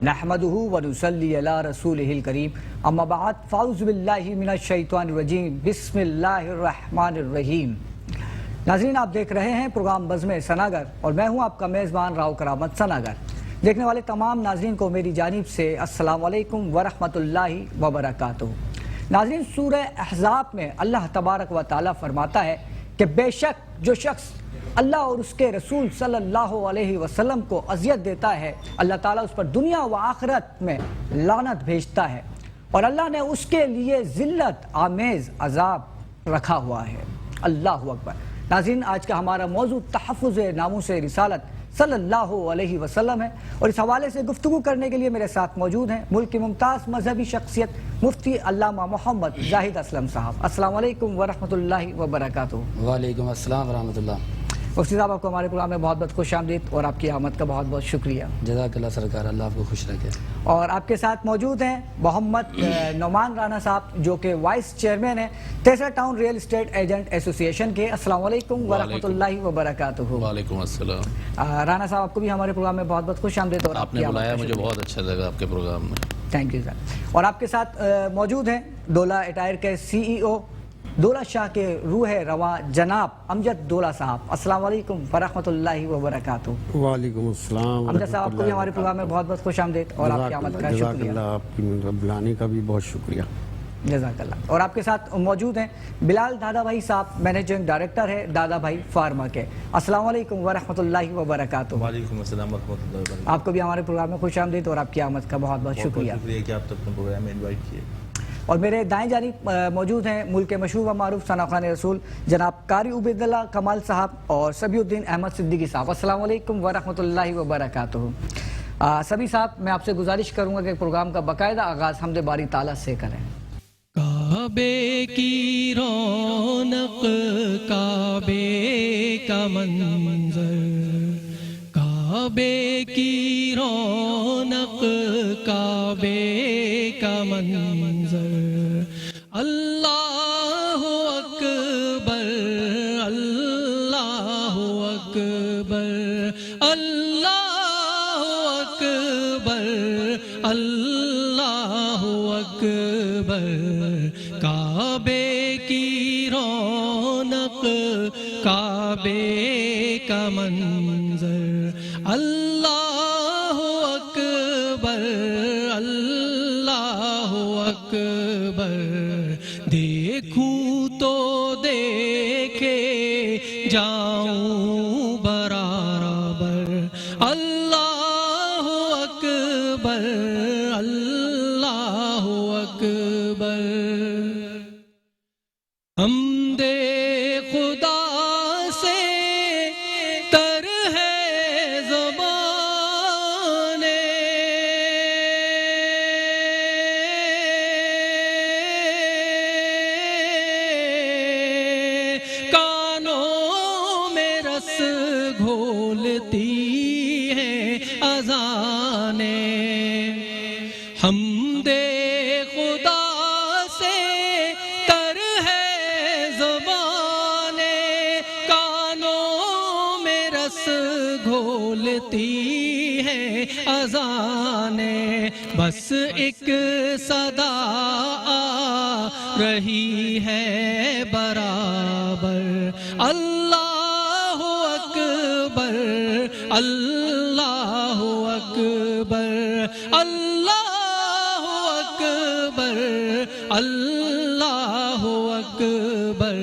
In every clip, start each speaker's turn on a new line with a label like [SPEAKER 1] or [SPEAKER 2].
[SPEAKER 1] نحمدہ ونصلی علی رسولہ الکریم اما بعد فاعوذ باللہ من الشیطان الرجیم بسم اللہ الرحمن الرحیم۔ ناظرین، آپ دیکھ رہے ہیں پروگرام بزم ثناگر اور میں ہوں آپ کا میزبان راؤ کرامت ثناگر۔ دیکھنے والے تمام ناظرین کو میری جانب سے السلام علیکم ورحمۃ اللہ وبرکاتہ۔ ناظرین، سورہ احزاب میں اللہ تبارک و تعالی فرماتا ہے کہ بے شک جو شخص اللہ اور اس کے رسول صلی اللہ علیہ وسلم کو اذیت دیتا ہے، اللہ تعالیٰ اس پر دنیا و آخرت میں لعنت بھیجتا ہے اور اللہ نے اس کے لیے ذلت آمیز عذاب رکھا ہوا ہے۔ اللہ اکبر۔ ناظرین، آج کا ہمارا موضوع تحفظ ناموس رسالت صلی اللہ علیہ وسلم ہے اور اس حوالے سے گفتگو کرنے کے لیے میرے ساتھ موجود ہیں ملک کی ممتاز مذہبی شخصیت مفتی علامہ محمد زاہد اسلم صاحب۔ السلام علیکم ورحمۃ اللہ وبرکاتہ۔
[SPEAKER 2] وعلیکم السلام ورحمۃ اللہ۔
[SPEAKER 1] مفتی صاحب، آپ کو ہمارے پروگرام میں بہت بہت خوش آمدید اور آپ کی آمد کا بہت بہت شکریہ۔
[SPEAKER 2] جزاک اللہ سرکار، اللہ آپ کو خوش رکھے۔
[SPEAKER 1] اور آپ کے ساتھ موجود ہیں محمد نعمان رانا صاحب، جو کہ وائس چیئرمین ہیں تیسرا ٹاؤن ریئل اسٹیٹ ایجنٹ ایسوسی ایشن کے۔ السلام علیکم ورحمۃ اللہ وبرکاتہ۔
[SPEAKER 3] وعلیکم السلام۔
[SPEAKER 1] رانا صاحب، آپ کو بھی ہمارے پروگرام میں بہت بہت خوش آمدید اور
[SPEAKER 3] آپ نے بلایا، مجھے بہت اچھا لگا آپ کے پروگرام میں۔
[SPEAKER 1] Thank you sir. اور آپ کے ساتھ موجود ہیں ڈولا اٹائر کے سی ای او، دولہ شاہ کے روح رواں جناب امجد دولہ صاحب۔ السلام علیکم ورحمۃ اللہ وبرکاتہ۔
[SPEAKER 4] وعلیکم السلام۔
[SPEAKER 1] امجد صاحب، آپ کو بھی ہمارے پروگرام میں بہت بہت خوش آمدید اور آپ کی آمد کا
[SPEAKER 4] جزاک
[SPEAKER 1] شکریہ۔
[SPEAKER 4] اللہ، آپ کی بلانے کا بھی بہت شکریہ۔
[SPEAKER 1] جزاک اللہ۔ اور آپ کے ساتھ موجود ہیں بلال دادا بھائی صاحب، مینیجنگ ڈائریکٹر ہے دادا بھائی فارما کے۔ السلام علیکم ورحمۃ اللہ وبرکاتہ۔
[SPEAKER 5] وعلیکم السلام ورحمۃ اللہ وبرکاتہ۔
[SPEAKER 1] آپ کو بھی ہمارے پروگرام میں خوش آمدید اور آپ کی آمد کا بہت بہت شکریہ۔
[SPEAKER 5] شکریہ کہ آپ اپنے پروگرام میں انوائٹ کیے۔
[SPEAKER 1] اور میرے دائیں جانب موجود ہیں ملک کے مشہور و معروف ثنا خوان رسول جناب قاری عبید اللہ کمال صاحب اور سبی الدین احمد صدیقی صاحب۔ السلام علیکم ورحمۃ اللہ وبرکاتہ۔ سبی صاحب، میں آپ سے گزارش کروں گا کہ پروگرام کا باقاعدہ آغاز حمد باری تعالیٰ سے کریں۔
[SPEAKER 6] کعبے کی رونق، کعبے کا منظر، کعبے کی رونق، کعبے کا منظر، اللہ اکبر، اللہ اکبر، اللہ اکبر، اللہ اکبر، کعبے کی رونق، کعبے کا منظر، اللہ اکبر، اللہ اکبر، دیکھوں تو دیکھے جاؤں برابر، اللہ اکبر، اللہ اکبر، حمد خدا سے تر ہے زبان، کانوں میں رس گھولتی ہے اذانیں، حمد خدا سے تر ہے زبان، کانوں میں رس گھولتی ہے اذانیں، بس ایک صدا آ رہی ہے برابر، اللہ اکبر، اللہ اکبر، اللہ اکبر، اللہ اکبر،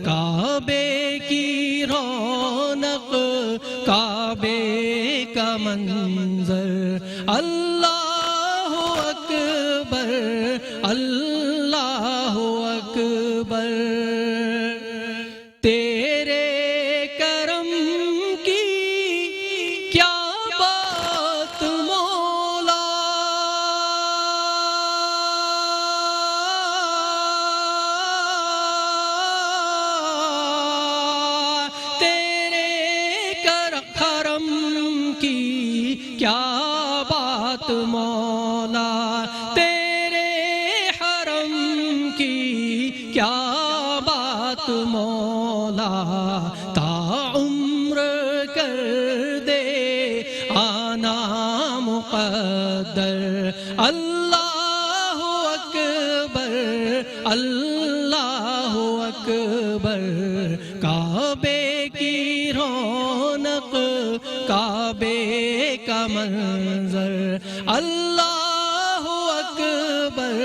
[SPEAKER 6] کعبے کی رونق، کعبے کا منظر، اللہ اکبر، اللہ اکبر، تیرے کرم کی کیا بات مولا، تیرے کرم کی کیا بات مولا، تیرے حرم کی کیا بات مولا، تا عمر کر دے آنا مقدر اللہ اکبر اللہ اکبر کعبے کی رونق کعبے کا منظر اللہ اکبر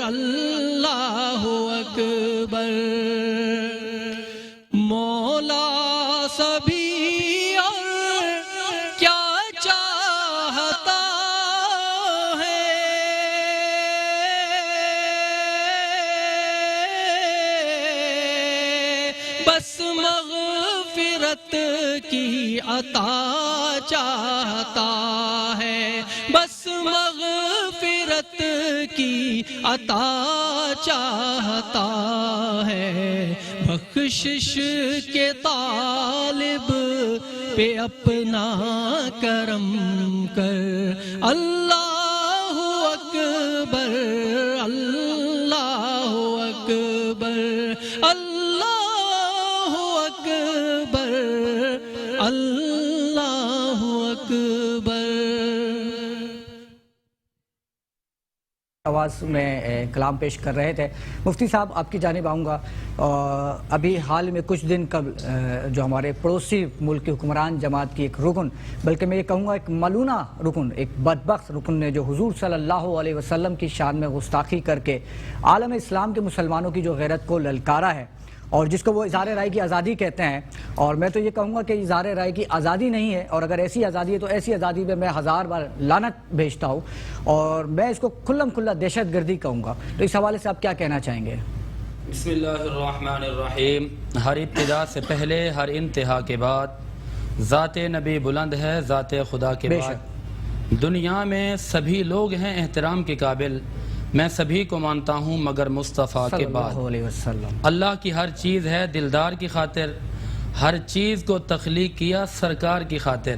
[SPEAKER 6] اللہ اکبر مولا سبھی اور کیا چاہتا ہے بس مغفرت کی عطا چاہتا ہے بس مغفرت کی عطا چاہتا ہے بخشش کے طالب پہ اپنا کرم کر اللہ اکبر اللہ اکبر اللہ اکبر اللہ اکبر
[SPEAKER 1] آواز میں کلام پیش کر رہے تھے مفتی صاحب آپ کی جانب آؤں گا ابھی حال میں کچھ دن قبل جو ہمارے پڑوسی ملک کی حکمران جماعت کی ایک رکن بلکہ میں یہ کہوں گا ایک ملونہ رکن ایک بدبخت رکن نے جو حضور صلی اللہ علیہ وسلم کی شان میں گستاخی کر کے عالم اسلام کے مسلمانوں کی جو غیرت کو للکارا ہے اور جس کو وہ اظہار رائے کی آزادی کہتے ہیں اور میں تو یہ کہوں گا کہ اظہار رائے کی آزادی نہیں ہے اور اگر ایسی آزادی ہے تو ایسی آزادی پہ میں 1000 بار لعنت بھیجتا ہوں اور میں اس کو کھلم کھلا دہشت گردی کہوں گا تو اس حوالے سے آپ کیا کہنا چاہیں گے؟
[SPEAKER 2] بسم اللہ الرحمن الرحیم ہر ابتدا سے پہلے ہر انتہا کے بعد ذات نبی بلند ہے ذات خدا کے بعد دنیا میں سبھی لوگ ہیں احترام کے قابل میں سبھی کو مانتا ہوں مگر مصطفیٰ کے بعد اللہ کی ہر چیز ہے دلدار کی خاطر ہر چیز کو تخلیق کیا سرکار کی خاطر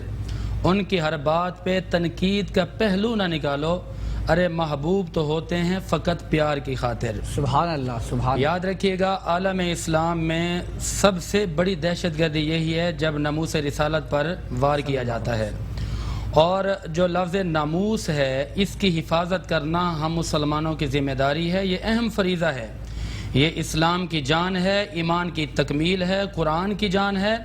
[SPEAKER 2] ان کی ہر بات پہ تنقید کا پہلو نہ نکالو ارے محبوب تو ہوتے ہیں فقط پیار کی خاطر
[SPEAKER 1] سبحان اللہ سبحان اللہ
[SPEAKER 2] یاد رکھیے گا عالم اسلام میں سب سے بڑی دہشت گردی یہی ہے جب ناموس رسالت پر وار کیا جاتا ہے اور جو لفظ ناموس ہے اس کی حفاظت کرنا ہم مسلمانوں کی ذمہ داری ہے یہ اہم فریضہ ہے یہ اسلام کی جان ہے ایمان کی تکمیل ہے قرآن کی جان ہے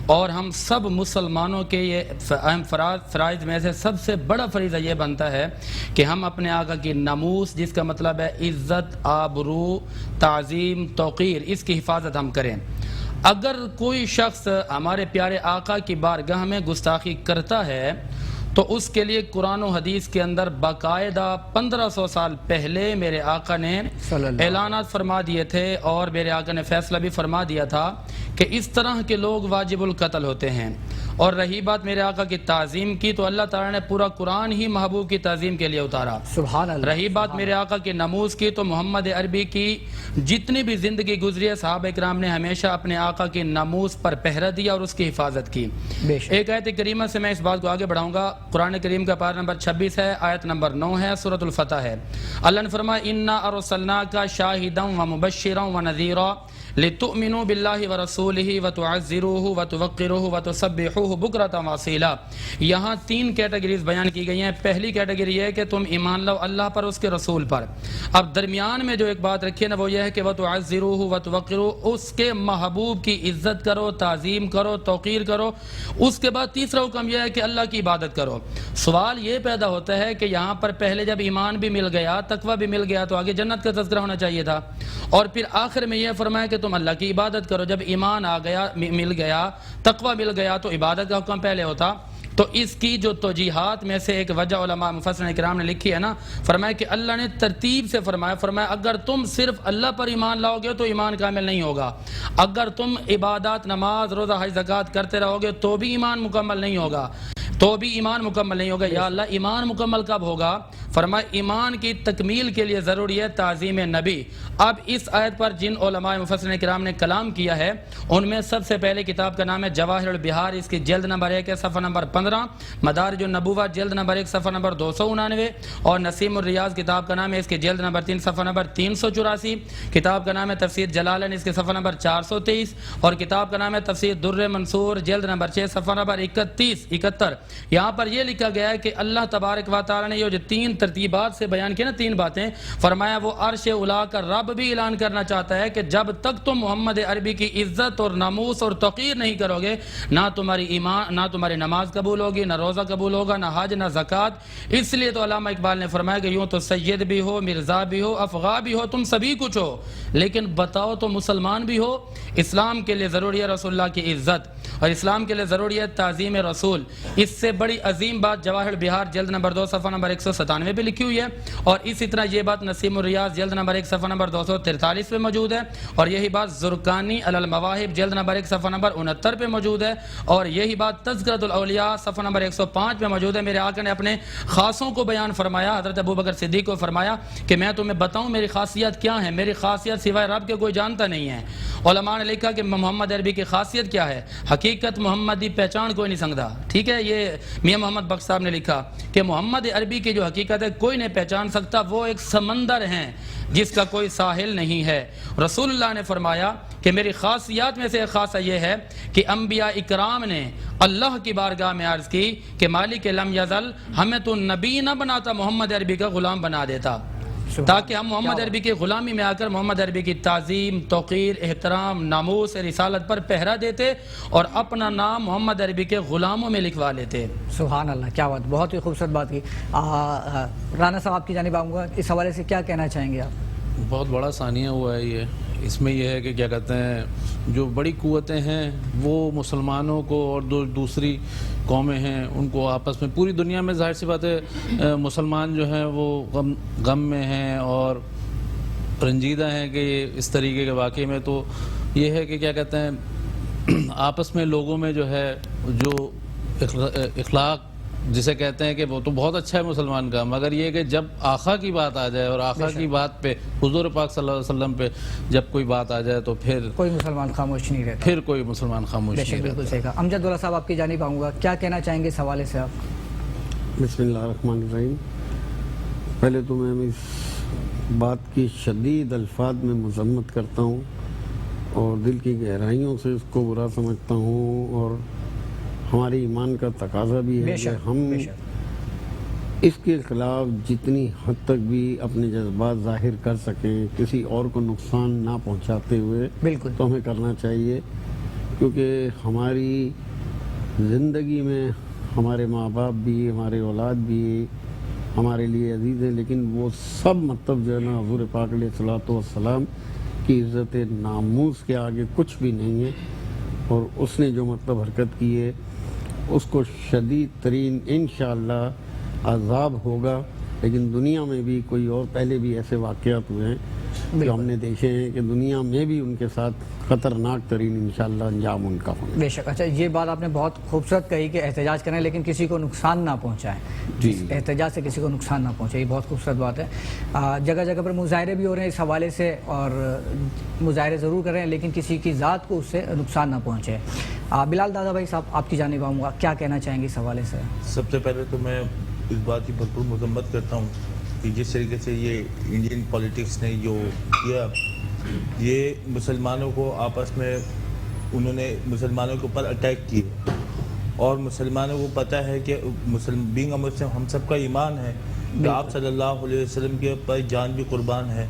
[SPEAKER 2] اور ہم سب مسلمانوں کے یہ اہم فرائض میں سے سب سے بڑا فریضہ یہ بنتا ہے کہ ہم اپنے آقا کی ناموس جس کا مطلب ہے عزت آبرو تعظیم توقیر اس کی حفاظت ہم کریں اگر کوئی شخص ہمارے پیارے آقا کی بارگاہ میں گستاخی کرتا ہے تو اس کے لیے قرآن و حدیث کے اندر باقاعدہ 1500 سال پہلے میرے آقا نے اعلانات فرما دیے تھے اور میرے آقا نے فیصلہ بھی فرما دیا تھا کہ اس طرح کے لوگ واجب القتل ہوتے ہیں اور رہی بات میرے آقا کی تعظیم کی تو اللہ تعالیٰ نے پورا قرآن ہی محبوب کی تعظیم کے لیے اتارا
[SPEAKER 1] سبحان اللہ
[SPEAKER 2] رہی بات میرے آقا کی ناموس کی تو محمد عربی کی جتنی بھی زندگی گزری ہے صحابہ کرام نے ہمیشہ اپنے آقا کی ناموس پر پہرا دیا اور اس کی حفاظت کی ایک آیت کریمہ سے میں اس بات کو آگے بڑھاؤں گا قرآن کریم کا پارہ نمبر 26 ہے آیت نمبر 9 ہے سورۃ الفتح ہے اللہ نے فرمایا انا ارسلناک شاہدا ومبشرا ونذیرا لتؤمنوا باللہ ورسولہ وتعزروہ وتوقروہ وتسبحوہ بکرۃ واصیلا یہاں 3 کیٹیگریز بیان کی گئی ہیں پہلی کیٹیگری یہ ہے کہ تم ایمان لاؤ اللہ پر اس کے رسول پر اب درمیان میں جو ایک بات رکھی ہے نا وہ یہ ہے کہ وتعزروہ وتوقروہ اس کے محبوب کی عزت کرو تعظیم کرو توقیر کرو اس کے بعد تیسرا حکم یہ ہے کہ اللہ کی عبادت کرو سوال یہ پیدا ہوتا ہے کہ یہاں پر پہلے جب ایمان بھی مل گیا تقوی بھی مل گیا تو آگے جنت کا تذکرہ ہونا چاہیے تھا اور پھر آخر میں یہ فرمایا کہ تم اللہ کی عبادت کرو جب ایمان آ گیا مل گیا تقوی مل گیا تو عبادت کا حکم پہلے ہوتا تو اس کی جو توجیحات میں سے ایک وجہ علماء مفسرین کرام نے لکھی ہے نا فرمایا کہ اللہ نے ترتیب سے فرمایا اگر تم صرف اللہ پر ایمان لاؤ گے تو ایمان کامل نہیں ہوگا اگر تم عبادات نماز روزہ حج زکوٰۃ کرتے رہو گے تو بھی ایمان مکمل نہیں ہوگا یا اللہ ایمان مکمل کب ہوگا فرمایا ایمان کی تکمیل کے لیے ضروری ہے تعظیم نبی اب اس آیت پر جن علماء مفسرین کرام نے کلام کیا ہے ان میں سب سے پہلے کتاب کا نام ہے جواہر البہار اس کی جلد نمبر 1 ہے صفحہ نمبر 15 مدارج النبوہ جلد نمبر 1 صفحہ نمبر 299 اور نسیم الریاض کتاب کا نام ہے اس کی جلد نمبر 3 صفحہ نمبر 384 کتاب کا نام ہے تفسیر جلالین اس کے صفحہ نمبر 423 اور کتاب کا نام ہے تفسیر در منصور جلد نمبر 6 صفحہ نمبر 71 یہاں پر یہ لکھا گیا ہے کہ اللہ تبارک و تعالی نے یہ جو 3 ترتیبات سے بیان کیا نا 3 باتیں، فرمایا وہ عرش اولا کا رب بھی اعلان کرنا چاہتا ہے کہ جب تک تم محمد عربی کی عزت اور ناموس اور توقیر نہیں کرو گے، نہ تمہاری نماز قبول ہوگی، نہ روزہ قبول ہوگا، نہ حج، نہ زکوٰۃ۔ اس لیے تو علامہ اقبال نے فرمایا کہ یوں تو سید بھی ہو، مرزا بھی ہو، افغا بھی ہو، تم سبھی کچھ ہو، لیکن بتاؤ تو مسلمان بھی ہو۔ اسلام کے لیے ضروری ہے رسول اللہ کی عزت، اور اسلام کے لیے ضروری ہے تعظیم رسول۔ اس سے بڑی عظیم بات جواہر البحار جلد نمبر 2 صفحہ نمبر 197 پہ لکھی ہوئی ہے، اور اسی طرح یہ بات نسیم الریاض جلد نمبر 1 صفحہ نمبر 243 پہ موجود ہے، اور یہی بات زرقانی علی المواہب جلد نمبر 1 صفحہ نمبر 69 پہ موجود ہے، اور یہی بات تذکرۃ الاولیاء صفحہ نمبر 105 پہ موجود ہے۔ میرے آقا نے اپنے خاصوں کو بیان فرمایا، حضرت ابوبکر صدیق کو فرمایا کہ میں تمہیں بتاؤں میری خاصیت کیا ہے، میری خاصیت سوائے رب کے کوئی جانتا نہیں ہے۔ علماء نے لکھا کہ محمد عربی کی خاصیت کیا ہے، حقیقت محمدی پہچان کوئی نہیں سکتا، ٹھیک ہے، یہ میاں محمد بخش صاحب نے لکھا کہ محمد عربی کی جو حقیقت ہے کوئی نہیں پہچان سکتا، وہ ایک سمندر ہیں جس کا کوئی ساحل نہیں ہے۔ رسول اللہ نے فرمایا کہ میری خاصیات میں سے ایک خاصہ یہ ہے کہ انبیاء اکرام نے اللہ کی بارگاہ میں عرض کی کہ مالک لم یزل، ہمیں تو نبی نہ بناتا، محمد عربی کا غلام بنا دیتا، تاکہ ہم محمد عربی کی غلامی میں آ کر محمد عربی کی تعظیم، توقیر، احترام، ناموس، رسالت پر پہرا دیتے اور اپنا نام محمد عربی کے غلاموں میں لکھوا لیتے۔
[SPEAKER 1] سبحان اللہ، کیا بات، بہت ہی خوبصورت بات کی۔ رانا صاحب آپ کی جانب آؤں گا، اس حوالے سے کیا کہنا چاہیں گے آپ؟
[SPEAKER 3] بہت بڑا ثانیہ ہوا ہے یہ، اس میں یہ ہے کہ کیا کہتے ہیں جو بڑی قوتیں ہیں وہ مسلمانوں کو اور دوسری قومیں ہیں ان کو آپس میں، پوری دنیا میں ظاہر سی بات ہے مسلمان جو ہیں وہ غم میں ہیں اور رنجیدہ ہیں کہ اس طریقے کے واقعے میں، تو یہ ہے کہ کیا کہتے ہیں آپس میں لوگوں میں جو ہے جو اخلاق جسے کہتے ہیں کہ وہ تو بہت اچھا ہے مسلمان کا، مگر یہ کہ جب آقا کی بات آ جائے اور آقا کی بات پہ، حضور پاک صلی اللہ علیہ وسلم پہ جب کوئی بات آ جائے تو پھر
[SPEAKER 1] کوئی مسلمان خاموش نہیں رہتا،
[SPEAKER 3] پھر کوئی مسلمان خاموش نہیں رہتا۔
[SPEAKER 1] بالکل صحیح کہا۔ امجد اللہ صاحب آپ کی جانب آؤں گا، کیا کہنا چاہیں گے اس حوالے سے آپ؟
[SPEAKER 4] بسم اللہ الرحمن الرحیم۔ پہلے تو میں اس بات کی شدید الفاظ میں مذمت کرتا ہوں اور دل کی گہرائیوں سے اس کو برا سمجھتا ہوں، اور ہماری ایمان کا تقاضا بھی ہے کہ ہم اس کے خلاف جتنی حد تک بھی اپنے جذبات ظاہر کر سکیں کسی اور کو نقصان نہ پہنچاتے ہوئے،
[SPEAKER 1] بالکل
[SPEAKER 4] تو ہمیں کرنا چاہیے، کیونکہ ہماری زندگی میں ہمارے ماں باپ بھی، ہمارے اولاد بھی ہمارے لیے عزیز ہیں، لیکن وہ سب مطلب جو ہے نا حضور پاک علیہ الصلوۃ والسلام کی عزت ناموس کے آگے کچھ بھی نہیں ہے، اور اس نے جو مطلب حرکت کی ہے اس کو شدید ترین انشاءاللہ عذاب ہوگا۔ لیکن دنیا میں بھی کوئی اور پہلے بھی ایسے واقعات ہوئے ہیں جو ہم نے دیکھے ہیں کہ دنیا میں بھی ان کے ساتھ خطرناک ترین انشاءاللہ انجام ان کا ہونا۔
[SPEAKER 1] بے شک۔ اچھا، یہ بات آپ نے بہت خوبصورت کہی کہ احتجاج کریں لیکن کسی کو نقصان نہ پہنچائیں،
[SPEAKER 4] جی،
[SPEAKER 1] احتجاج سے کسی کو نقصان نہ پہنچے، یہ بہت خوبصورت بات ہے۔ جگہ جگہ پر مظاہرے بھی ہو رہے ہیں اس حوالے سے، اور مظاہرے ضرور کر رہے ہیں لیکن کسی کی ذات کو اس سے نقصان نہ پہنچے۔ بلال دادا بھائی صاحب آپ کی جانب آؤں گا، کیا کہنا چاہیں گے اس حوالے سے؟
[SPEAKER 5] سب سے پہلے تو میں اس بات کی بھرپور مذمت کرتا ہوں کہ جس طریقے سے یہ انڈین پولیٹکس نے جو کیا، یہ مسلمانوں کو آپس میں انہوں نے مسلمانوں کے اوپر اٹیک کیے، اور مسلمانوں کو پتہ ہے کہ بینگ اے مسلم ہم سب کا ایمان ہے کہ آپ صلی اللہ علیہ وسلم کے پر جان بھی قربان ہے،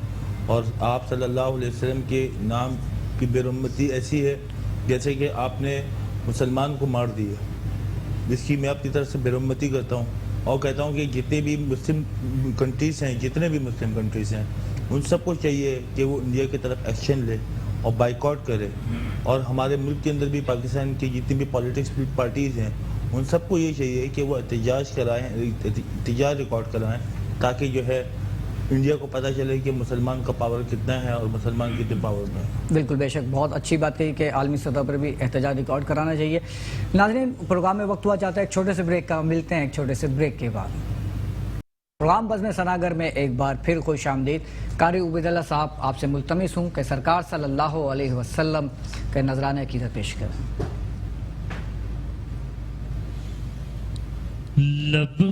[SPEAKER 5] اور آپ صلی اللہ علیہ وسلم کے نام کی بے رحمتی ایسی ہے جیسے کہ آپ نے مسلمان کو مار دیا، جس کی میں اپنی طرف سے بے رحمتی کرتا ہوں، اور کہتا ہوں کہ جتنے بھی مسلم کنٹریز ہیں، جتنے بھی مسلم کنٹریز ہیں، ان سب کو چاہیے کہ وہ انڈیا کی طرف ایکشن لے اور بائیکاٹ کرے، اور ہمارے ملک کے اندر بھی پاکستان کی جتنی بھی پولیٹکس پارٹیز ہیں ان سب کو یہ چاہیے کہ وہ احتجاج کرائیں، احتجاج ریکارڈ کرائیں، تاکہ جو ہے انڈیا کو پتہ چلے کہ مسلمان کا پاور کتنا ہے اور مسلمان کتنے پاور میں ہے۔
[SPEAKER 1] بالکل، بے شک، بہت اچھی بات کہی کہ عالمی سطح پر بھی احتجاج ریکارڈ کرانا چاہیے۔ ناظرین، پروگرام میں وقت ہوا چاہتا ہے ایک چھوٹے سے بریک کا، ملتے ہیں ایک چھوٹے سے بریک کے بعد۔ پروگرام بزم ثناگر میں ایک بار پھر خوش آمدید۔ قاری عبید اللہ صاحب آپ سے ملتمس ہوں کہ سرکار صلی اللہ علیہ وسلم کے نذرانہ عقیدت پیش کریں۔
[SPEAKER 6] لب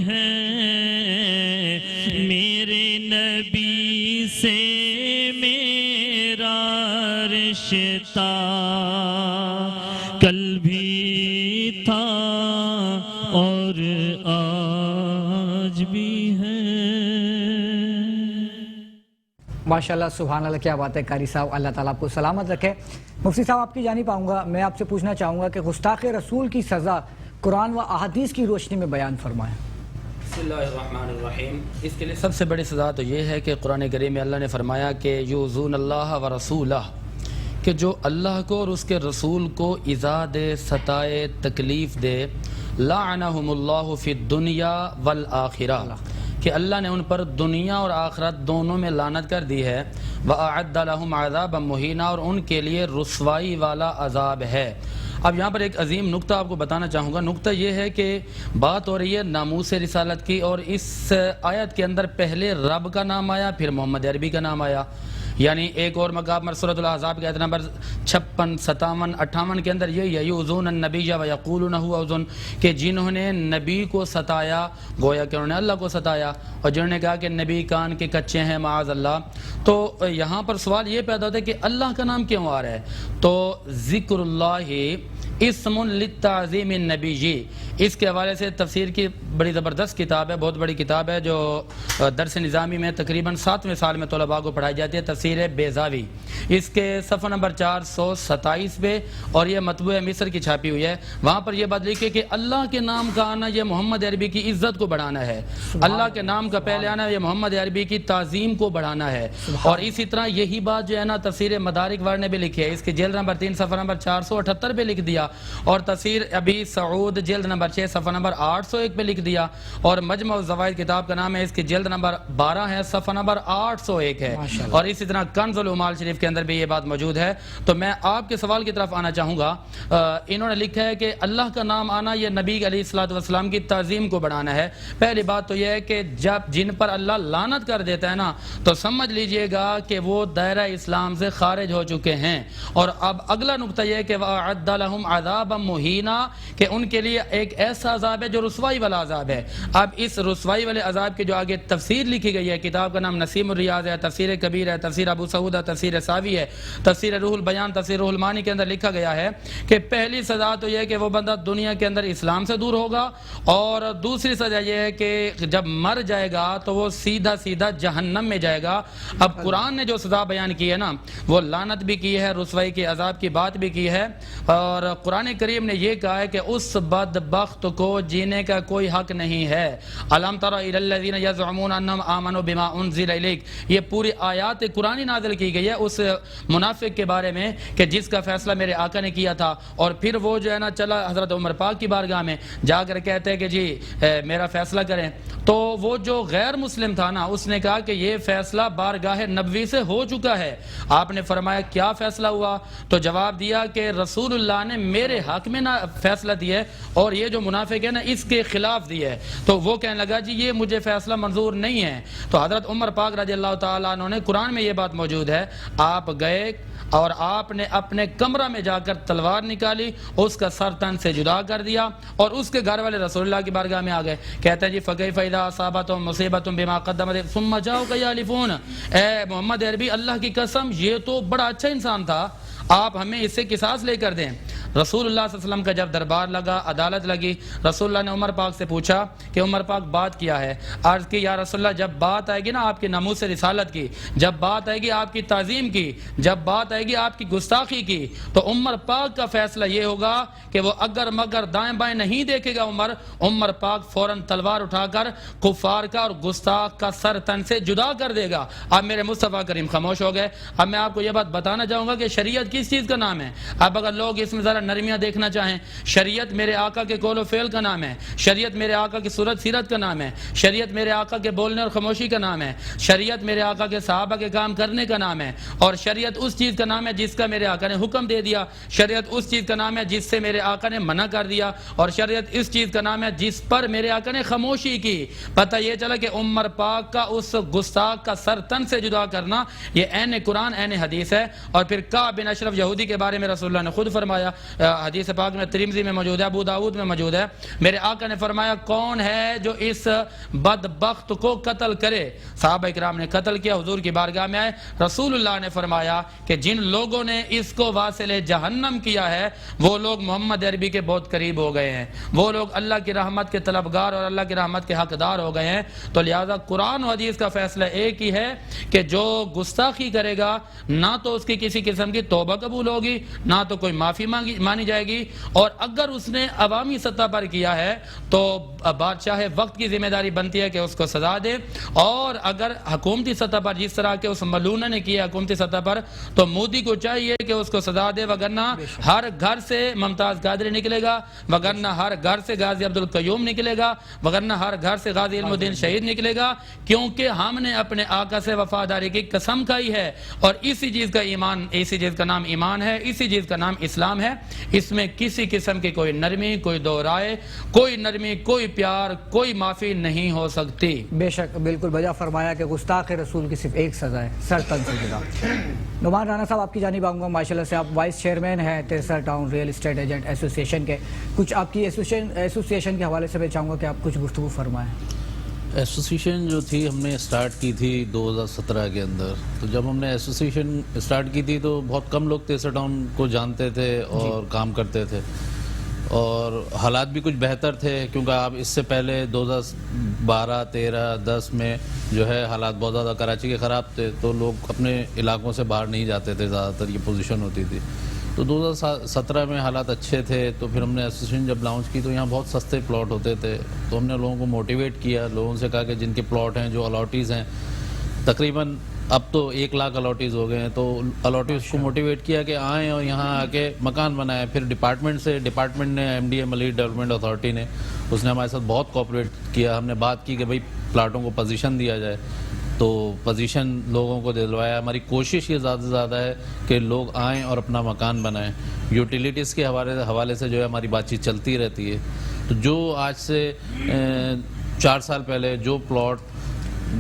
[SPEAKER 6] ہے میرے نبی سے میرا رشتہ کل بھی تھا اور آج بھی ہے.
[SPEAKER 1] ماشاءاللہ سبحان اللہ، کیا بات ہے قاری صاحب، اللہ تعالیٰ آپ کو سلامت رکھے. مفتی صاحب آپ کی جانب آؤں گا، میں آپ سے پوچھنا چاہوں گا کہ گستاخ رسول کی سزا قرآن و احادیث کی روشنی میں بیان فرمائیں.
[SPEAKER 2] بسم اللہ الرحمن الرحیم. اس کے لیے سب سے بڑی سزا تو یہ ہے کہ قرآن کریم میں اللہ نے فرمایا کہ یؤذون اللہ و رسولہ، کہ جو اللہ کو اور اس کے رسول کو ایذا دے، ستائے، تکلیف دے، لعنہم اللہ فی الدنیا والآخرہ، کہ اللہ نے ان پر دنیا اور آخرت دونوں میں لعنت کر دی ہے. وَأَعَدَّ لَهُمْ عَذَابًا مُهِينًا، اور ان کے لیے رسوائی والا عذاب ہے. اب یہاں پر ایک عظیم نقطہ آپ کو بتانا چاہوں گا. نقطہ یہ ہے کہ بات ہو رہی ہے ناموس رسالت کی، اور اس آیت کے اندر پہلے رب کا نام آیا، پھر محمد عربی کا نام آیا. یعنی ایک اور مقام پر سورۃ الاحزاب کے آیت نمبر 56، 57، 58 کے اندر یہی ہے، یؤذون النبی ویقولون هو اذن، کہ جنہوں نے نبی کو ستایا گویا کہ انہوں نے اللہ کو ستایا، اور جنہوں نے کہا کہ نبی کان کے کچے ہیں معاذ اللہ. تو یہاں پر سوال یہ پیدا ہوتا ہے کہ اللہ کا نام کیوں آ رہا ہے؟ تو ذکر اللہ اسم للتعظیم النبی جی، اس کے حوالے سے تفسیر کی بڑی زبردست کتاب ہے، بہت بڑی کتاب ہے، جو درس نظامی میں تقریباً 7ویں سال میں طلباء کو پڑھائی جاتی ہے، تفسیر بیضاوی. اس کے صفحہ نمبر 427 پہ، اور یہ مطبوع مصر کی چھاپی ہوئی ہے، وہاں پر یہ بات لکھی کہ اللہ کے نام کا آنا یہ محمد عربی کی عزت کو بڑھانا ہے. اللہ کے نام کا پہلے آنا یہ محمد عربی کی تعظیم کو بڑھانا ہے. اور اسی طرح یہی بات جو ہے نا تفسیر مدارک وار نے بھی لکھی ہے، اس کے جلد نمبر 3 صفحہ نمبر 478 پہ لکھ دیا، اور تفسیر ابی سعود جلد نمبر 6 صفحہ نمبر 801 پہ لکھ دیا، اور مجمع الزوائد کتاب کا نام ہے، اس کی جلد نمبر 12 ہے، صفحہ نمبر 801 ہے. اور اسی طرح کنز العمال شریف کے اندر بھی یہ بات موجود ہے. تو میں آپ کے سوال کی طرف آنا چاہوں گا. انہوں نے لکھا ہے کہ اللہ کا نام آنا یہ نبی علیہ الصلوۃ والسلام کی تعظیم کو بڑھانا ہے. پہلی بات تو یہ ہے کہ جب جن پر اللہ لعنت کر دیتا ہے نا، تو سمجھ لیجئے گا کہ وہ دائرہ اسلام سے خارج ہو چکے ہیں. اور اب اگلا نقطہ یہ ہے کہ وَأَعَدَّ لَهُمْ عَذَابًا مُهِينًا، کہ ان کے لیے ایک ایسا عذاب ہے جو رسوائی والا عذاب ہے. اب اس رسوائی والے عذاب کے جو آگے تفسیر لکھی گئی ہے، کتاب کا نام نسیم الریاض ہے، تفسیر کبیر ہے، تفسیر ابو سعود ہے، تفسیر ساوی ہے، تفسیر روح البیان، تفسیر روح المانی کے اندر لکھا گیا ہے کہ پہلی سزا تو یہ ہے کہ وہ بندہ دنیا کے اندر اسلام سے دور ہوگا، اور دوسری سزا یہ ہے کہ جب مر جائے گا تو وہ سیدھا سیدھا جہنم میں جائے گا. اب قرآن نے جو سزا بیان کی ہے نا، وہ لعنت بھی کی ہے، رسوائی کے عذاب کی بات بھی کی ہے، اور قرآن کریم نے یہ کہا ہے کہ اس بدبخت کو جینے کا کوئی حق نہیں ہے. الم تر الی الذین یزعمون انہم آمنوا بما انزل الیک، یہ پوری آیات قرآنی نازل کی گئی ہے اس منافق کے بارے میں کہ جس کا فیصلہ میرے آقا نے کیا تھا، اور پھر وہ جو ہے نا چلا حضرت عمر پاک کی بارگاہ میں جا کر کہتے ہیں کہ جی میرا فیصلہ کریں. تو وہ جو غیر مسلم تھا نا، اس نے کہا کہ یہ فیصلہ بارگاہ نبوی سے ہو چکا ہے. آپ نے فرمایا کیا فیصلہ ہوا؟ تو جواب دیا کہ رسول اللہ نے میرے حق میں نہ فیصلہ دیا ہے، اور یہ جو منافق ہے نا اس کے خلاف دیا ہے. تو وہ کہنے لگا جی یہ مجھے فیصلہ منظور نہیں ہے. تو حضرت عمر پاک رضی اللہ تعالیٰ عنہ نے، قرآن میں یہ بات موجود ہے، آپ گئے اور آپ نے اپنے کمرہ میں جا کر تلوار نکالی، اس کا سر تن سے جدا کر دیا، اور اس کے گھر والے رسول اللہ کی بارگاہ میں آ گئے. کہتے ہیں جی فَكَيْفَ إِذَا أَصَابَتْهُم مُّصِيبَةٌ بِمَا قَدَّمَتْ ثُمَّ جَاءُوكَ يَحْلِفُونَ، اے محمد عربی اللہ کی قسم یہ تو بڑا اچھا انسان تھا، آپ ہمیں اس سے قصاص لے کر دیں. رسول اللہ صلی اللہ علیہ وسلم کا جب دربار لگا، عدالت لگی، رسول اللہ نے عمر پاک سے پوچھا کہ عمر پاک بات کیا ہے؟ عرض کی یا رسول اللہ جب بات آئے گی نا آپ کی ناموس رسالت کی، جب بات آئے گی آپ کی تعظیم کی، جب بات آئے گی آپ کی گستاخی کی، تو عمر پاک کا فیصلہ یہ ہوگا کہ وہ اگر مگر دائیں بائیں نہیں دیکھے گا عمر پاک فوراً تلوار اٹھا کر کفار کا اور گستاخ کا سر تن سے جدا کر دے گا. اب میرے مصطفیٰ کریم خاموش ہو گئے. اب میں آپ کو یہ بات بتانا چاہوں گا کہ شریعت کس چیز کا نام ہے. اب اگر لوگ اس میں ذرا نرمیاں دیکھنا چاہیں، شریعت میرے آقا کے قول و فعل کا نام ہے، شریعت میرے آقا کی صورت سیرت کا نام ہے، شریعت میرے آقا کے بولنے اور خاموشی کا نام ہے، شریعت میرے آقا کے صحابہ کے کام کرنے کا نام ہے، اور شریعت اس چیز کا نام ہے جس کا میرے آقا نے حکم دے دیا، شریعت اس چیز کا نام ہے جس سے میرے آقا نے منع کر دیا، اور شریعت اس چیز کا نام ہے جس پر میرے آقا نے خاموشی کی. پتہ یہ چلا کہ عمر پاک کا اس گستاخ کا سر تن سے جدا کرنا یہ عین قرآن عین حدیث ہے. اور پھر کعب بن اشرف یہودی کے بارے میں رسول اللہ نے خود فرمایا حدیث پاک میں ترمذی میں موجود ہے, ابو داؤد میں موجود ہے, میرے آقا نے فرمایا کون ہے جو اس بدبخت کو قتل کرے. صحابہ اکرام نے قتل کیا, حضور کی بارگاہ میں آئے, رسول اللہ نے فرمایا کہ جن لوگوں نے اس کو واصل جہنم کیا ہے وہ لوگ محمد عربی کے بہت قریب ہو گئے ہیں, وہ لوگ اللہ کی رحمت کے طلبگار اور اللہ کی رحمت کے حقدار ہو گئے ہیں. تو لہذا قرآن و حدیث کا فیصلہ ایک ہی ہے کہ جو گستاخی کرے گا نہ تو اس کی کسی قسم کی توبہ قبول ہوگی, نہ تو کوئی معافی مانی جائے گی, اور اگر اس نے عوامی سطح پر کیا ہے تو بادشاہ وقت کی ذمہ داری بنتی ہے کہ اس کو سزا دے, اور اگر حکومتی سطح پر جس طرح کے اس ملونہ نے کیا حکومتی سطح پر تو مودی کو چاہیے کہ اس کو سزا دے, وگرنہ ہر گھر سے ممتاز قادری نکلے گا, وگرنہ ہر گھر سے غازی عبدالقیوم نکلے گا, وگرنہ ہر گھر سے غازی علم الدین شہید نکلے گا, کیونکہ ہم نے اپنے آقا سے وفاداری کی قسم کھائی ہے. اور اسی چیز کا ایمان, اسی چیز کا نام ایمان ہے, اسی چیز کا نام اسلام ہے. اس میں کسی قسم کی کوئی نرمی, کوئی دو رائے, کوئی نرمی, کوئی پیار, کوئی معافی نہیں ہو سکتی.
[SPEAKER 1] بے شک بالکل بجا فرمایا کہ گستاخ رسول کی صرف ایک سزا ہے, سر تن سے جدا. نعمان رانا صاحب آپ کی جانب آؤں گا, ماشاءاللہ سے آپ وائس چیئرمین ہیں تیسرا town real estate agent association کے, کچھ آپ کی ایسوسیشن کے حوالے سے میں چاہوں گا کہ آپ کچھ گفتگو فرمائیں.
[SPEAKER 3] ایسوسیشن جو تھی ہم نے اسٹارٹ کی تھی 2017 کے اندر. تو جب ہم نے ایسوسیشن اسٹارٹ کی تھی تو بہت کم لوگ تیسرا ٹاؤن کو جانتے تھے اور کام کرتے تھے, اور حالات بھی کچھ بہتر تھے, کیونکہ آپ اس سے پہلے 2012, 13, 10 میں جو ہے حالات بہت زیادہ کراچی کے خراب تھے, تو لوگ اپنے علاقوں سے باہر نہیں جاتے تھے, زیادہ تر یہ پوزیشن ہوتی تھی. تو 2017 میں حالات اچھے تھے, تو پھر ہم نے ایسوسیشن جب لانچ کی تو یہاں بہت سستے پلاٹ ہوتے تھے, تو ہم نے لوگوں کو موٹیویٹ کیا, لوگوں سے کہا کہ جن کے پلاٹ ہیں, جو الاٹیز ہیں, تقریباً اب تو 1 لاکھ الاٹیز ہو گئے ہیں, تو الاٹیز کو موٹیویٹ کیا کہ آئیں اور یہاں آ کے مکان بنائیں. پھر ڈپارٹمنٹ نے MDA ملیح ڈیولپمنٹ اتھارٹی نے, اس نے ہمارے ساتھ بہت کوآپریٹ کیا. ہم نے بات کی کہ بھئی پلاٹوں کو پوزیشن دیا جائے, تو پوزیشن لوگوں کو دلوایا. ہماری کوشش یہ زیادہ سے زیادہ ہے کہ لوگ آئیں اور اپنا مکان بنائیں. یوٹیلیٹیز کے حوالے سے جو ہے ہماری بات چیت چلتی رہتی ہے. تو جو آج سے 4 سال پہلے جو پلاٹ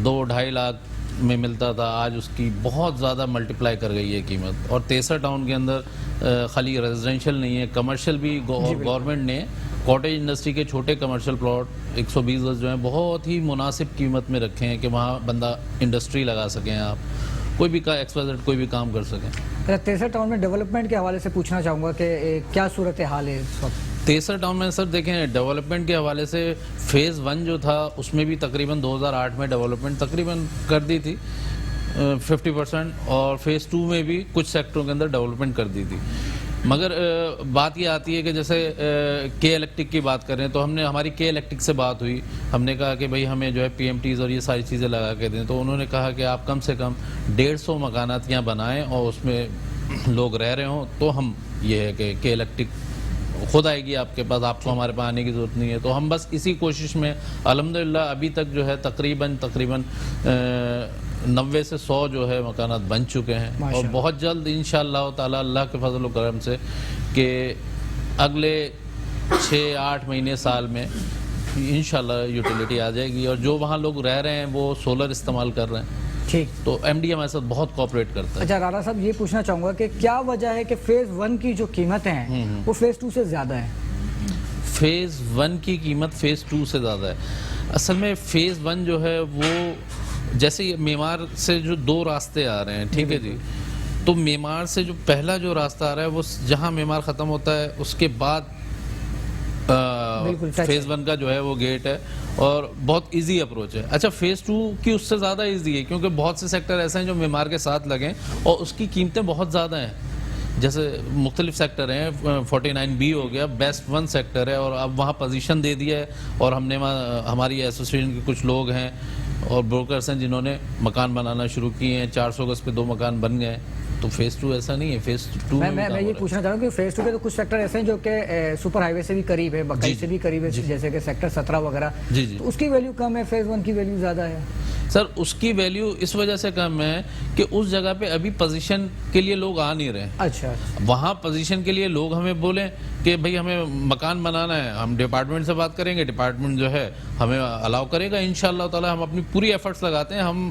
[SPEAKER 3] 2-2.5 لاکھ میں ملتا تھا, آج اس کی بہت زیادہ ملٹیپلائی کر گئی ہے قیمت. اور تیسرا ٹاؤن کے اندر خالی ریزیڈینشیل نہیں ہے, کمرشل بھی گورنمنٹ نے کاٹیج انڈسٹری کے چھوٹے کمرشل پلاٹ 120 گز جو ہیں بہت ہی مناسب قیمت میں رکھے ہیں کہ وہاں بندہ انڈسٹری لگا سکیں, آپ کوئی بھی کوئی بھی کام کر سکیں.
[SPEAKER 1] تیسرا ٹاؤن میں ڈیولپمنٹ کے حوالے سے پوچھنا چاہوں گا کہ کیا صورتحال ہے اس وقت
[SPEAKER 3] تیسرا ٹاؤن میں؟ سر دیکھیں, ڈیولپمنٹ کے حوالے سے فیز 1 جو تھا اس میں بھی تقریباً 2008 میں ڈیولپمنٹ تقریباً کر دی تھی 50%, اور فیز 2 میں بھی کچھ سیکٹروں کے اندر ڈیولپمنٹ کر دی تھی. مگر بات یہ آتی ہے کہ جیسے کے الیکٹرک کی بات کریں تو ہماری کے الیکٹرک سے بات ہوئی, ہم نے کہا کہ بھئی ہمیں جو ہے PMTs اور یہ ساری چیزیں لگا کے دیں. تو انہوں نے کہا کہ آپ کم سے کم 150 مکانات یہاں بنائیں اور اس میں لوگ رہ رہے ہوں, تو ہم یہ ہے کہ کے الیکٹرک خود آئے گی آپ کے پاس, آپ کو ہمارے پاس آنے کی ضرورت نہیں ہے. تو ہم بس اسی کوشش میں الحمدللہ ابھی تک جو ہے تقریباً 90 سے 100 جو ہے مکانات بن چکے ہیں, اور بہت جلد انشاءاللہ تعالی اللہ کے فضل و کرم سے کہ اگلے 6-8 مہینے سال میں انشاءاللہ یوٹیلیٹی آ جائے گی, اور جو وہاں لوگ رہ رہے ہیں وہ سولر استعمال کر رہے ہیں.
[SPEAKER 1] ٹھیک,
[SPEAKER 3] تو MD ہمارے ساتھ بہت کوآپریٹ کرتا ہے.
[SPEAKER 1] اچھا رانا صاحب یہ پوچھنا چاہوں گا کہ کیا وجہ ہے کہ فیز 1 کی جو قیمتیں ہیں وہ فیز 2 سے زیادہ ہیں؟
[SPEAKER 3] فیز 1 کی قیمت فیز 2 سے زیادہ ہے. اصل میں فیز 1 جو ہے وہ جیسے میمار سے جو 2 راستے آ رہے ہیں, ٹھیک ہے جی, تو میمار سے جو پہلا جو راستہ آ رہا ہے وہ جہاں میمار ختم ہوتا ہے اس کے بعد فیز 1 کا جو ہے وہ گیٹ ہے, اور بہت ایزی اپروچ ہے. اچھا فیز 2 کی اس سے زیادہ ایزی ہے, کیونکہ بہت سے سیکٹر ایسے ہیں جو میمار کے ساتھ لگیں اور اس کی قیمتیں بہت زیادہ ہیں. جیسے مختلف سیکٹر ہیں, 49B ہو گیا, بیسٹ 1 سیکٹر ہے, اور اب وہاں پوزیشن دے دیا ہے, اور ہم نے ہماری ایسوسیشن کے کچھ لوگ ہیں اور بروکرز ہیں جنہوں نے مکان بنانا شروع کیے ہیں. 400 گز پہ 2 مکان بن گئے. تو فیز 2 ایسا نہیں ہے. فیز 2
[SPEAKER 1] میں یہ پوچھنا چاہ رہا ہوں کہ فیز 2 کے تو کچھ سیکٹر ایسے ہیں جو کہ سپر ہائی وے سے بھی قریب ہے, بقائی سے بھی قریب ہے, جیسے کہ سیکٹر 17 وغیرہ, تو اس کی ویلیو کم ہے, فیز 1 کی ویلیو زیادہ ہے.
[SPEAKER 3] سر اس کی ویلیو اس وجہ سے کم ہے کہ اس جگہ پہ ابھی پوزیشن کے لیے لوگ آ نہیں رہے.
[SPEAKER 1] اچھا,
[SPEAKER 3] وہاں پوزیشن کے لیے لوگ ہمیں بولیں کہ بھئی ہمیں مکان بنانا ہے, ہم ڈپارٹمنٹ سے بات کریں گے, ڈپارٹمنٹ جو ہے ہمیں الاؤ کرے گا انشاءاللہ تعالی. ہم اپنی پوری ایفرٹس لگاتے ہیں, ہم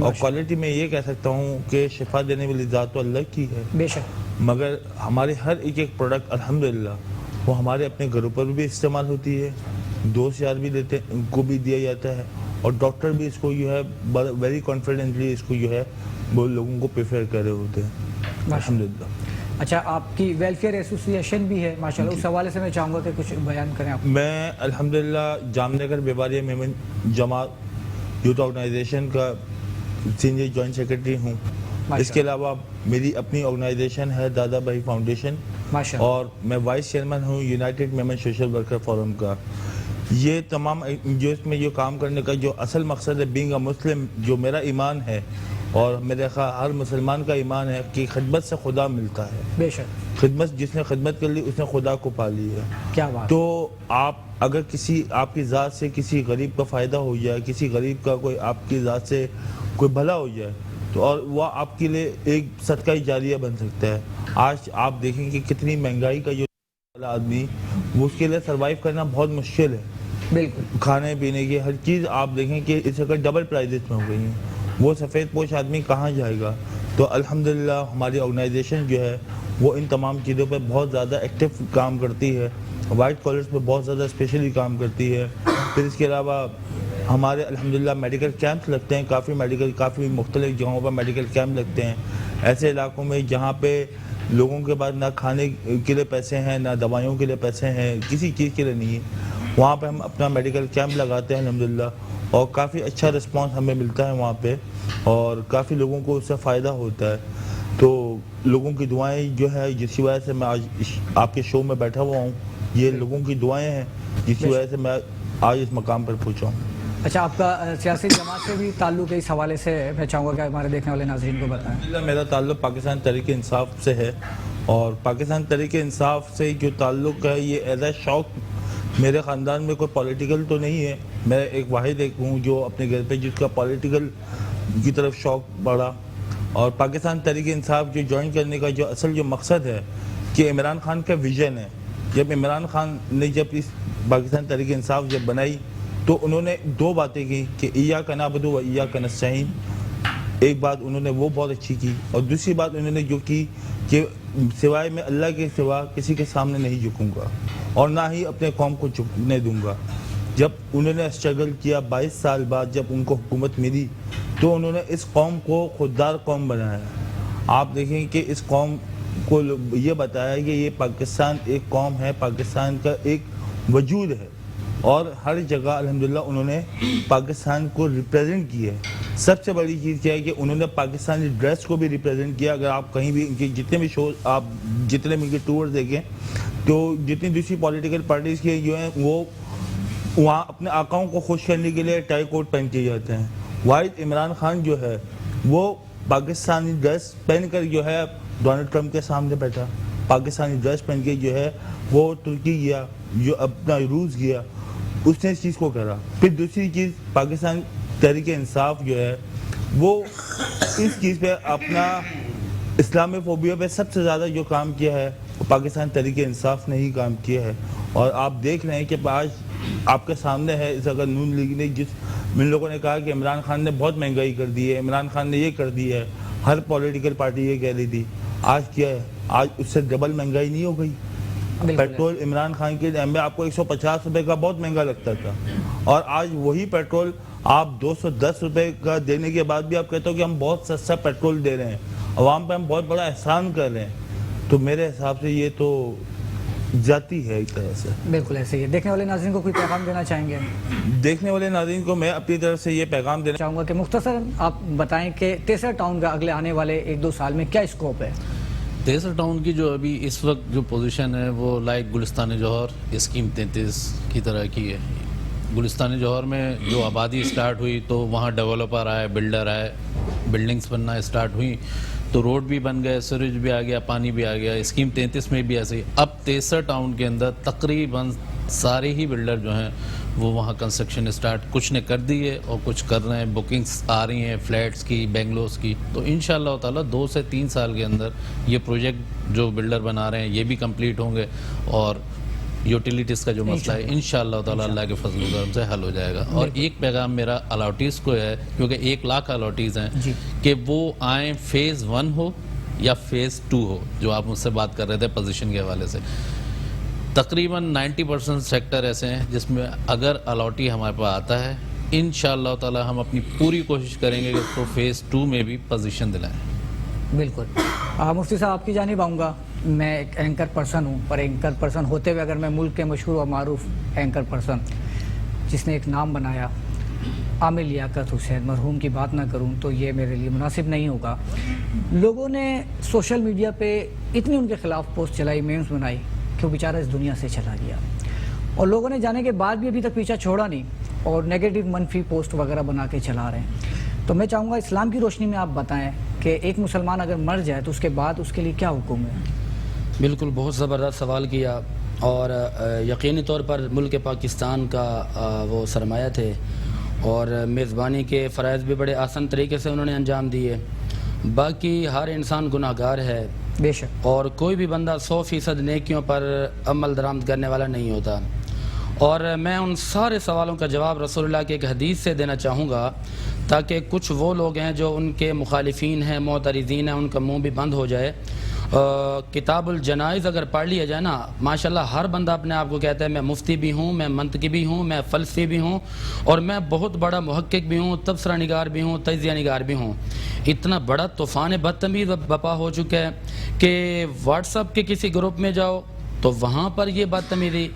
[SPEAKER 5] اور کوالٹی میں یہ کہہ سکتا ہوں کہ شفا دینے والی ذات تو اللہ کی ہے
[SPEAKER 1] بے شک،
[SPEAKER 5] مگر ہمارے ہر ایک پروڈکٹ الحمدللہ وہ ہمارے اپنے گھروں پر بھی استعمال ہوتی ہے، دوست یار بھی لیتے کو بھی دیا جاتا ہے، اور ڈاکٹر بھی اس کو جو ہے ویری کانفیڈنٹلی اس کو جو ہے وہ لوگوں کو پریفر کر رہے ہوتے ہیں الحمدللہ۔
[SPEAKER 1] اچھا، آپ کی ویلفیئر ایسوسیشن بھی ہے ماشاءاللہ، اس حوالے سے میں چاہوں گا کہ کچھ بیان کریں آپ۔
[SPEAKER 5] میں الحمدللہ جام نگر بیواریہ میمن جماعت یوتھ آرگنائزیشن کا سینئر جوائنٹ سیکرٹری ہوں۔ اس کے علاوہ میری اپنی آرگنائزیشن ہے دادا بھائی فاؤنڈیشن، اور میں وائس چیئرمین ہوں United Memon social worker forum کا۔ یہ تمام جو اس میں جو کام کرنے کا جو اصل مقصد ہے، بینگ اے مسلم، جو میرا ایمان ہے اور میرے خیال ہر مسلمان کا ایمان ہے کہ خدمت سے خدا ملتا ہے۔
[SPEAKER 1] بے شک،
[SPEAKER 5] خدمت جس نے خدمت کر لی اس نے خدا کو پا لی ہے۔
[SPEAKER 1] کیا بات۔
[SPEAKER 5] تو آپ اگر کسی آپ کی ذات سے کسی غریب کا فائدہ ہو جائے، کسی غریب کا کوئی آپ کی ذات سے کوئی بھلا ہو جائے، تو اور وہ آپ کے لیے ایک صدقہ جاریہ بن سکتا ہے۔ آج آپ دیکھیں کہ کتنی مہنگائی کا جو آدمی وہ اس کے لیے سروائیو کرنا بہت مشکل ہے،
[SPEAKER 1] بالکل،
[SPEAKER 5] کھانے پینے کی ہر چیز آپ دیکھیں کہ اس وقت ڈبل پرائزز میں ہو گئی ہیں، وہ سفید پوش آدمی کہاں جائے گا؟ تو الحمدللہ ہماری آرگنائزیشن جو ہے وہ ان تمام چیزوں پہ بہت زیادہ ایکٹیو کام کرتی ہے، وائٹ کالرز پہ بہت زیادہ اسپیشلی کام کرتی ہے۔ پھر اس کے علاوہ ہمارے الحمدللہ میڈیکل کیمپس لگتے ہیں، کافی مختلف جگہوں پر میڈیکل کیمپ لگتے ہیں، ایسے علاقوں میں جہاں پہ لوگوں کے پاس نہ کھانے کے لیے پیسے ہیں، نہ دوائیوں کے لیے پیسے ہیں، کسی چیز کے لیے نہیں ہے، وہاں پہ ہم اپنا میڈیکل کیمپ لگاتے ہیں الحمدللہ، اور کافی اچھا رسپانس ہمیں ملتا ہے وہاں پہ، اور کافی لوگوں کو اس سے فائدہ ہوتا ہے۔ تو لوگوں کی دعائیں جو ہے جس کی وجہ سے میں آج آپ کے شو میں بیٹھا ہوا ہوں، یہ لوگوں کی دعائیں ہیں جس کی وجہ سے میں آج اس مقام پر پہنچا ہوں۔
[SPEAKER 1] اچھا، آپ کا سیاسی جماعت سے بھی تعلق ہے، اس حوالے سے میں چاہوں گا کہ ہمارے دیکھنے والے ناظرین کو بتائیں۔
[SPEAKER 5] الحمدللہ میرا تعلق پاکستان تحریک انصاف سے ہے، اور پاکستان تحریک انصاف سے جو تعلق ہے یہ ایز اے شوق، میرے خاندان میں کوئی پولیٹیکل تو نہیں ہے، میں ایک واحد ہوں جو اپنے گھر پہ جس کا پولیٹیکل کی طرف شوق بڑھا، اور پاکستان تحریک انصاف جو جوائن کرنے کا جو اصل جو مقصد ہے کہ عمران خان کا ویژن ہے، جب عمران خان نے جب اس پاکستان تحریک انصاف جب بنائی تو انہوں نے دو باتیں کی کہ ایاک نعبد و ایاک نستعین، ایک بات انہوں نے وہ بہت اچھی کی، اور دوسری بات انہوں نے جو کی کہ سوائے میں اللہ کے سوا کسی کے سامنے نہیں جھکوں گا اور نہ ہی اپنے قوم کو جھکنے دوں گا۔ جب انہوں نے اسٹرگل کیا 22 سال بعد جب ان کو حکومت ملی تو انہوں نے اس قوم کو خوددار قوم بنایا۔ آپ دیکھیں کہ اس قوم کو یہ بتایا کہ یہ پاکستان ایک قوم ہے، پاکستان کا ایک وجود ہے، اور ہر جگہ الحمدللہ انہوں نے پاکستان کو ریپریزنٹ کیا ہے۔ سب سے بڑی چیز کیا ہے کہ انہوں نے پاکستانی ڈریس کو بھی ریپریزنٹ کیا۔ اگر آپ کہیں بھی ان کے جتنے بھی شوز آپ جتنے بھی ان کے ٹور دیکھیں تو جتنی دوسری پولیٹیکل پارٹیز کے جو ہیں وہ وہاں اپنے آقاؤں کو خوش کرنے کے لیے ٹائی کوٹ پہن کے جاتے ہیں۔ واحد عمران خان جو ہے وہ پاکستانی ڈریس پہن کر جو ہے ڈونلڈ ٹرمپ کے سامنے بیٹھا، پاکستانی ڈریس پہن کے جو ہے وہ ترکی گیا، جو اپنا روس گیا، اس نے اس چیز کو کرا۔ پھر دوسری چیز پاکستان تحریک انصاف جو ہے وہ اس چیز پہ اپنا اسلامی فوبیا پہ سب سے زیادہ جو کام کیا ہے وہ پاکستان تحریک انصاف نے ہی کام کیا ہے، اور آپ دیکھ رہے ہیں کہ آج آپ کے سامنے ہے اس اگر نون لیگ نے جن لوگوں نے کہا کہ عمران خان نے بہت مہنگائی کر دی ہے، عمران خان نے یہ کر دی ہے، ہر پولیٹیکل پارٹی یہ کہہ رہی تھی، آج کیا ہے؟ آج اس سے ڈبل مہنگائی نہیں ہو گئی۔ پیٹرول عمران خان کے ٹائم میں آپ کو 150 روپے کا بہت مہنگا لگتا تھا، اور آج وہی پیٹرول آپ 210 روپے کا دینے کے بعد بھی آپ کہتے ہو کہ ہم بہت سستا پیٹرول دے رہے ہیں، عوام پہ ہم بہت بڑا احسان کر رہے ہیں۔ تو میرے حساب سے یہ تو جاتی ہے ایک طرح سے۔
[SPEAKER 1] بالکل ایسے ہی ہے۔ دیکھنے والے ناظرین کو کوئی پیغام دینا چاہیں گے؟
[SPEAKER 5] دیکھنے والے ناظرین کو میں اپنی طرف سے یہ پیغام دینا
[SPEAKER 1] چاہوں گا کہ مختصر آپ بتائیں کہ تیسرا ٹاؤن کا اگلے آنے والے 1-2 سال میں کیا اسکوپ ہے؟
[SPEAKER 3] تیسر ٹاؤن کی جو ابھی اس وقت جو پوزیشن ہے وہ لائک گلستان جوہر اسکیم 33 کی طرح کی ہے۔ گلستان جوہر میں جو آبادی سٹارٹ ہوئی تو وہاں ڈیولپر آئے، بلڈر آئے، بلڈنگز بننا سٹارٹ ہوئیں تو روڈ بھی بن گئے، سیوریج بھی آ گیا، پانی بھی آ گیا۔ اسکیم 33 میں بھی ایسے ہی اب تیسر ٹاؤن کے اندر تقریباً سارے ہی بلڈر جو ہیں وہ وہاں کنسٹرکشن سٹارٹ کچھ نے کر دی ہے اور کچھ کر رہے ہیں، بکنگز آ رہی ہیں فلیٹس کی، بینگلوز کی۔ تو انشاءاللہ تعالیٰ 2 سے 3 سال کے اندر یہ پروجیکٹ جو بلڈر بنا رہے ہیں یہ بھی کمپلیٹ ہوں گے، اور یوٹیلیٹیز کا جو مسئلہ ہے انشاءاللہ تعالی اللہ کے فضل و کرم سے حل ہو جائے گا. اور ایک پیغام میرا الاٹیز کو ہے, کیونکہ 1 لاکھ الاٹیز ہیں, کہ وہ آئیں فیز 1 ہو یا فیز 2 ہو, جو آپ مجھ سے بات کر رہے تھے پوزیشن کے حوالے سے. تقریباً 90% سیکٹر ایسے ہیں جس میں اگر الاٹی ہمارے پاس آتا ہے, انشاءاللہ تعالی ہم اپنی پوری کوشش کریں گے کہ اس کو فیز 2 میں بھی پوزیشن دلائیں.
[SPEAKER 1] بالکل. مفتی صاحب آپ کی جانب آؤں گا. میں ایک اینکر پرسن ہوں, پر اینکر پرسن ہوتے ہوئے اگر میں ملک کے مشہور و معروف اینکر پرسن جس نے ایک نام بنایا عامر لیاقت حسین مرحوم کی بات نہ کروں تو یہ میرے لیے مناسب نہیں ہوگا. لوگوں نے سوشل میڈیا پہ اتنی ان کے خلاف پوسٹ چلائی, میمز بنائی کہ وہ بیچارہ اس دنیا سے چلا گیا, اور لوگوں نے جانے کے بعد بھی ابھی تک پیچھا چھوڑا نہیں, اور نیگیٹو منفی پوسٹ وغیرہ بنا کے چلا رہے ہیں. تو میں چاہوں گا اسلام کی روشنی میں آپ بتائیں کہ ایک مسلمان اگر مر جائے تو اس کے بعد اس کے لیے کیا حکم ہے؟
[SPEAKER 2] بالکل, بہت زبردست سوال کیا, اور یقینی طور پر ملک پاکستان کا وہ سرمایہ تھے, اور میزبانی کے فرائض بھی بڑے آسان طریقے سے انہوں نے انجام دیے. باقی ہر انسان گناہ گار ہے
[SPEAKER 1] بے شک,
[SPEAKER 2] اور کوئی بھی بندہ 100% نیکیوں پر عمل درآمد کرنے والا نہیں ہوتا. اور میں ان سارے سوالوں کا جواب رسول اللہ کے ایک حدیث سے دینا چاہوں گا, تاکہ کچھ وہ لوگ ہیں جو ان کے مخالفین ہیں, معترضین ہیں, ان کا منہ بھی بند ہو جائے. کتاب الجنائز اگر پڑھ لیا جائے نا, ماشاءاللہ ہر بندہ اپنے آپ کو کہتا ہے میں مفتی بھی ہوں, میں منطقی بھی ہوں, میں فلسفی بھی ہوں, اور میں بہت بڑا محقق بھی ہوں, تبصرہ نگار بھی ہوں, تجزیہ نگار بھی ہوں. اتنا بڑا طوفان بدتمیز بپا ہو چکا ہے کہ واٹس ایپ کے کسی گروپ میں جاؤ تو وہاں پر یہ بدتمیزی,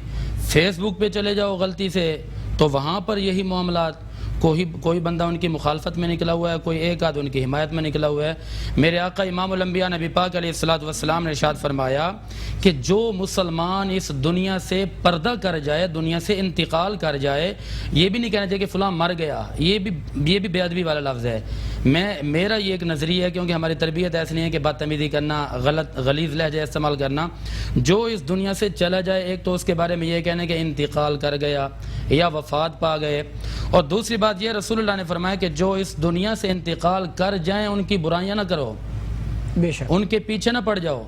[SPEAKER 2] فیس بک پہ چلے جاؤ غلطی سے تو وہاں پر یہی معاملات. کوئی بندہ ان کی مخالفت میں نکلا ہوا ہے, کوئی ایک آدھ ان کی حمایت میں نکلا ہوا ہے. میرے آقا امام الانبیاء نبی پاک علیہ الصلوۃ والسلام نے ارشاد فرمایا کہ جو مسلمان اس دنیا سے پردہ کر جائے, دنیا سے انتقال کر جائے, یہ بھی نہیں کہنا چاہیے کہ فلاں مر گیا, یہ بھی بے ادبی والا لفظ ہے. میرا یہ ایک نظریہ ہے, کیونکہ ہماری تربیت ایسی نہیں ہے کہ بدتمیزی کرنا, غلیظ لہجہ استعمال کرنا. جو اس دنیا سے چلا جائے, ایک تو اس کے بارے میں یہ کہنا کہ انتقال کر گیا یا وفات پا گئے, اور دوسری بات یہ رسول اللہ نے فرمایا کہ جو اس دنیا سے انتقال کر جائیں ان کی برائیاں نہ کرو,
[SPEAKER 1] بے شک
[SPEAKER 2] ان کے پیچھے نہ پڑ جاؤ,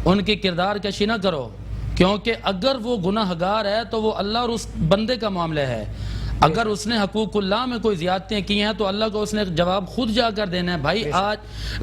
[SPEAKER 2] ان کی کردار کشی نہ کرو, کیونکہ اگر وہ گناہ گار ہے تو وہ اللہ اور اس بندے کا معاملہ ہے. اگر اس نے حقوق اللہ میں کوئی زیادتیاں کی ہیں تو اللہ کو اس نے جواب خود جا کر دینا ہے. بھائی آج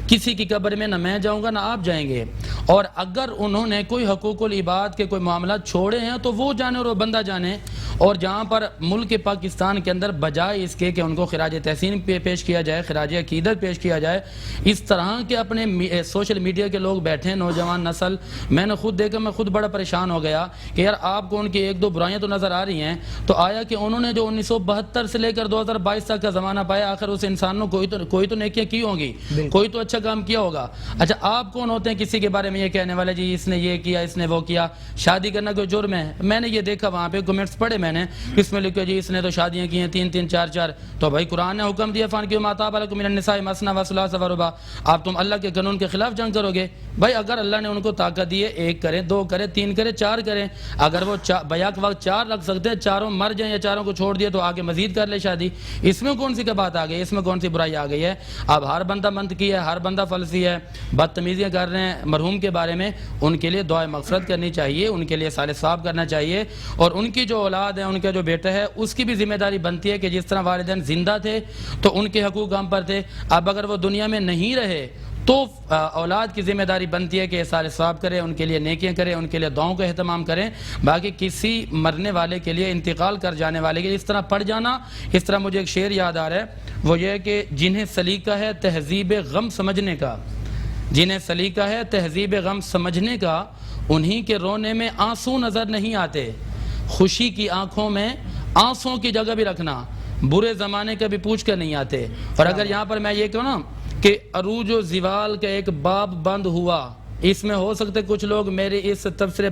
[SPEAKER 2] کسی کی قبر میں نہ میں جاؤں گا نہ آپ جائیں گے, اور اگر انہوں نے کوئی حقوق العباد کے کوئی معاملات چھوڑے ہیں تو وہ جانے اور وہ بندہ جانے. اور جہاں پر ملک پاکستان کے اندر بجائے اس کے کہ ان کو خراج تحسین پیش کیا جائے, خراج عقیدت پیش کیا جائے, اس طرح کے اپنے سوشل میڈیا کے لوگ بیٹھے ہیں, نوجوان نسل. میں نے خود دیکھا, میں خود بڑا پریشان ہو گیا کہ یار آپ کو ان کی 1-2 برائیاں تو نظر آ رہی ہیں, تو آیا کہ انہوں نے جو 1972 سے لے کر 2022 تک کا زمانہ پایا, آخر اس انسان نے کوئی تو نیکیاں کی ہوں گی, کوئی تو اچھا کام کیا ہوگا. اچھا آپ کون ہوتے ہیں کسی کے بارے میں یہ کہنے والے جی اس نے یہ کیا, اس نے وہ کیا, شادی کرنا کوئی جرم ہے؟ میں نے یہ دیکھا وہاں پہ کمنٹس پڑھے میں نے, اس میں لکھا جی اس نے تو شادیاں کی ہیں 3-3 4-4. تو بھائی قرآن نے حکم دیا فانکحوا ما طاب لکم من النساء مثنی وثلاث ورباع. آپ تم اللہ کے قانون کے خلاف جنگ کرو گے؟ بھائی اگر اللہ نے ان کو طاقت دی ہے 1 کریں, 2 کریں, 3 کریں, 4 کریں, اگر وہ بیک وقت 4 رکھ سکتے ہیں, چاروں مر جائیں یا چاروں کو چھوڑ دیا تو آگے مزید کر لے شادی. اس میں کون سی کا بات آ گئی, اس میں کون سی برائی آ گئی ہے؟ اب ہر بندہ منطقی ہے, ہر بندہ فلسفی ہے, بدتمیزیاں کر رہے ہیں مرحوم کے بارے میں, ان کے لیے دعائے مغفرت کرنی چاہیے, ان کے لیے صالح ثواب کرنا چاہیے, اور ان کی جو اولاد ہے, ان کا جو بیٹا ہے, اس کی بھی ذمہ داری بنتی ہے کہ جس طرح والدین زندہ تھے تو ان کے حقوق ہم پر تھے, اب اگر وہ دنیا میں نہیں رہے تو اولاد کی ذمہ داری بنتی ہے کہ صالح ثواب کرے, ان کے لیے نیکیاں کرے, ان کے لیے دعاؤں کا اہتمام کریں. باقی کسی مرنے والے کے لیے, انتقال کر جانے والے کے لیے اس طرح پڑ جانا, اس طرح مجھے ایک شعر یاد آ رہا ہے, وہ یہ ہے کہ جنہیں سلیقہ ہے تہذیب غم سمجھنے کا, جنہیں سلیقہ ہے تہذیب غم سمجھنے کا, انہی کے رونے میں آنسو نظر نہیں آتے, خوشی کی آنکھوں میں آنسوں کی جگہ بھی رکھنا, برے زمانے کا بھی پوچھ کر نہیں آتے. اور اگر یہاں پر میں یہ کہوں نا کہ عروج و زوال کا ایک باب بند ہوا, اس میں ہو سکتے کچھ لوگ میرے اس تبصرے